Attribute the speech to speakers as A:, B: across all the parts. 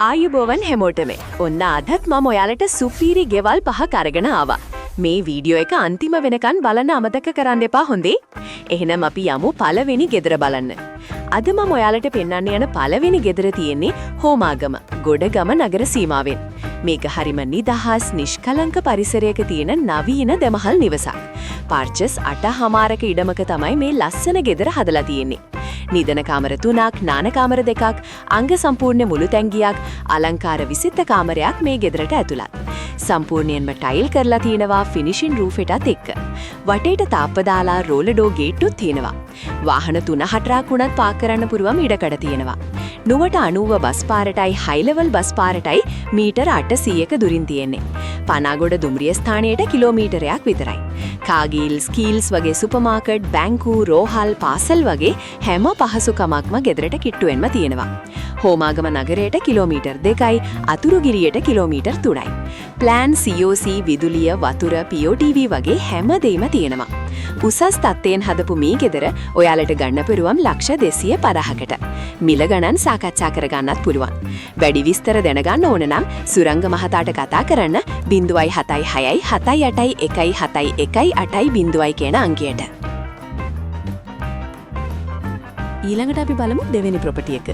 A: ආයුබෝවන් හැමෝටම. ඔන්න අදත් මම ඔයාලට සුපිරි ගෙවල් පහක් අරගෙන ආවා. මේ වීඩියෝ එක අන්තිම වෙනකන් බලන්න අමතක කරන්න එපා හොඳේ. එහෙනම් අපි යමු පළවෙනි ගෙදර බලන්න. අද මම ඔයාලට පෙන්වන්න යන පළවෙනි ගෙදර තියෙන්නේ හෝමාගම, ගොඩගම නගර සීමාවෙන්. මේක හරිම නිදහස්, නිෂ්කලංක පරිසරයක තියෙන නවීන දෙමහල් නිවසක්. පාර්චස් 8:00ක ඉඩමක තමයි මේ ලස්සන ගෙදර හදලා තියෙන්නේ. නිදන කාමර 3ක්, නාන කාමර 2ක්, අංග සම්පූර්ණ මුළු තැන්ගියක්, අලංකාර විසිත කාමරයක් මේ ගෙදරට ඇතුළත්. සම්පූර්ණයෙන්ම ටයිල් කරලා තියෙනවා ෆිනිෂින් රූෆ් එකටත් එක්ක. වටේට තාප්ප දාලා රෝලඩෝ ගේට්ටුත් තියෙනවා. වාහන 3-4ක් උනත් පාක් කරන්න පුරුවම් ඉඩකඩ තියෙනවා. නුවට 90 බස් පාරටයි හයි ලෙවල් බස් පාරටයි මීටර 800ක දුරින් තියෙන්නේ. පනාගොඩ දුම්රිය ස්ථානයට කිලෝමීටරයක් විතරයි. කාගිල්, ස්කීල්ස් වගේ සුපර් මාකට්, බැංකු, රෝහල්, පාසල් වගේ හැම පහසුකමක්ම ගෙදරට කිට්ටුවෙන්ම තියෙනවා. හෝමාගම නගරයට කිලෝමීටර් 2යි, අතුරුගිරියට කිලෝමීටර් 3යි. ප්ලෑන්, COC, විදුලිය, වතුර, POTV වගේ හැම දෙයක්ම තියෙනවා. උසස් තත්ත්වයෙන් හදපු මේ ගෙදර ඔයාලට ගන්න පුරුවම් $250,000කට. මිල ගණන් සාකච්ඡා කරගන්නත් පුළුවන්. වැඩි විස්තර දැනගන්න ඕන නම් සුරංග මහතාට කතා කරන්න 076 78 171 කියන අංකයට. ඊළඟට අපි බලමු දෙවෙනි ප්‍රොපර්ටි එක.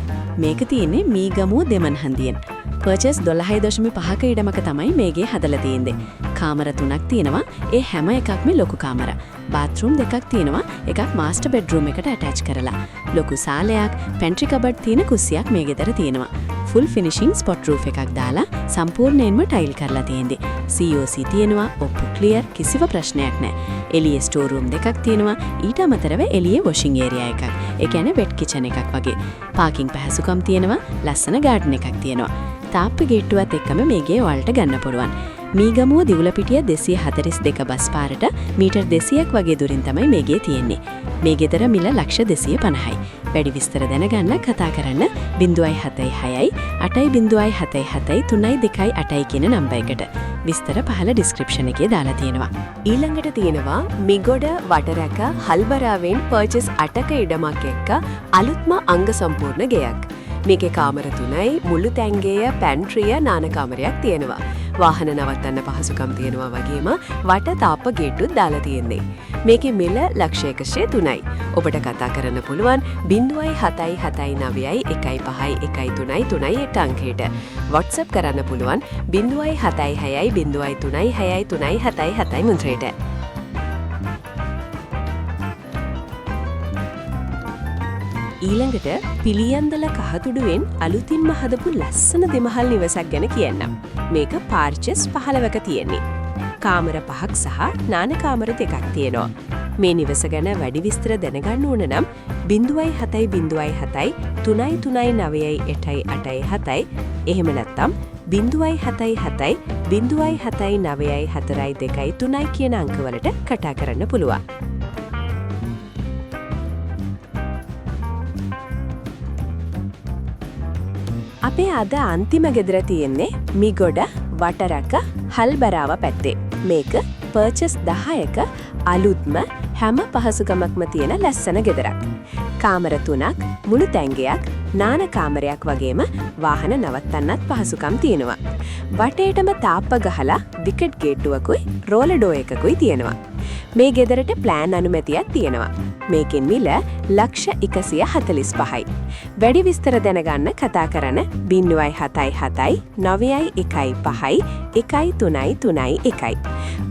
A: මේක තියෙන්නේ මීගමුව දෙමන්හන්දියෙන්. පර්චස් 12.5ක ඉඩමක තමයි මේගේ හදලා තියෙන්නේ. කාමර 3ක් තියෙනවා. ඒ හැම එකක්ම ලොකු කාමර. බාත්රූම් 2ක් තියෙනවා. එකක් මාස්ටර් බෙඩ්රූම් එකට ඇටච් කරලා. ලොකු සාලයක්, පැන්ට්‍රි කබඩ් තියෙන කුස්සියක් මේ ගෙදර තියෙනවා. ෆුල් ෆිනිෂින් ස්පොට් රූෆ් එකක් දාලා සම්පූර්ණයෙන්ම ටයිල් කරලා තියෙන්නේ. COC තියෙනවා. ඔප්පු ක්ලියර්, කිසිම ප්‍රශ්නයක් නැහැ. එළියේ ස්ටෝර් රූම් 2ක් තියෙනවා. ඊට අමතරව එළියේ වොෂින් ඒරියා එකක්. ඒ කියන්නේ වෙට් කිචන් එකක් වගේ. පාකින් පහසුකම් තියෙනවා. ලස්සන ගාඩන් එකක් තියෙනවා. තාප්ප ගේට්ටුවත් එක්කම මේගේ ඔයාලට ගන්න පුළුවන්. මීගමුව දිවුලපිටිය 242 බස් පාරට මීටර් 200ක් වගේ දුරින් තමයි මේගේ තියෙන්නේ. මේ ගෙදර මිල $250,000යි. වැඩි විස්තර දැනගන්න කතා කරන්න 076 807 322 කියන නම්බර් එකට. විස්තර පහළ ඩිස්ක්‍රිප්ෂන් එකේ දාලා තියෙනවා. ඊළඟට තියෙනවා මිගොඩ වටරැක හල්බරාවෙන් පර්චස් 8ක ඉඩමක් එක්ක අලුත්ම අංග සම්පූර්ණ ගෙයක්. මේකේ කාමර 3යි, මුළු තැන්ගේය, පැන්ට්‍රිය, නාන කාමරයක් තියෙනවා. වාහන නවත්තන්න පහසුකම් තියෙනවා වගේම වට තාප්ප ගේට්ටුත් දාලා තියෙන්නේ. මේකේ මිල $103යි. ඔබට කතා කරන්න පුළුවන් 07791515338 අංකයට. WhatsApp කරන්න පුළුවන් 076 මුද්‍රයට. ඊළඟට පිළියන්දල කහතුඩුවෙන් අලුතින්ම හදපු ලස්සන දෙමහල් නිවසක් ගැන කියන්නම්. මේක පාර්චස් 15ක තියෙන්නේ. කාමර 5ක් සහ නාන කාමර 2ක් තියෙනවා. මේ නිවස ගැන වැඩි විස්තර දැනගන්න ඕන නම් 070 33988 එහෙම නැත්නම් 077 07942 කියන අංකවලට කතා කරන්න පුළුවන්. අපේ අද අන්තිම ගෙදර තියෙන්නේ මිගොඩ වටරක හල්බරාව පැත්තේ. මේක පර්චස් 10ක අලුත්ම හැම පහසුකමක්ම තියෙන ලස්සන ගෙදරක්. කාමර 3ක්, මුළු තැන්ගයක්, නාන කාමරයක් වගේම වාහන නවත්තන්නත් පහසුකම් තියෙනවා. වටේටම තාප්ප ගහලා විකට් ගේට්ටුවකුයි රෝලඩෝ එකකුයි තියෙනවා. මේ ගෙදරට ප්ලෑන් අනුමැතියක් තියෙනවා. මේකෙන් මිල $145,000යි. වැඩි විස්තර දැනගන්න කතා කරන 077 915 1331.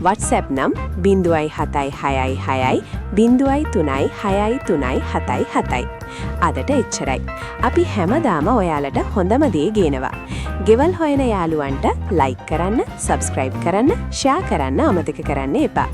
A: WhatsApp නම් 076 036377. අදට එච්චරයි. අපි හැමදාම ඔයාලට හොඳම දේ ගේනවා. ගෙවල් හොයන යාළුවන්ට ලයික් කරන්න, සබ්ස්ක්‍රයිබ් කරන්න, ෂෙයා කරන්න අමතක කරන්න එපා.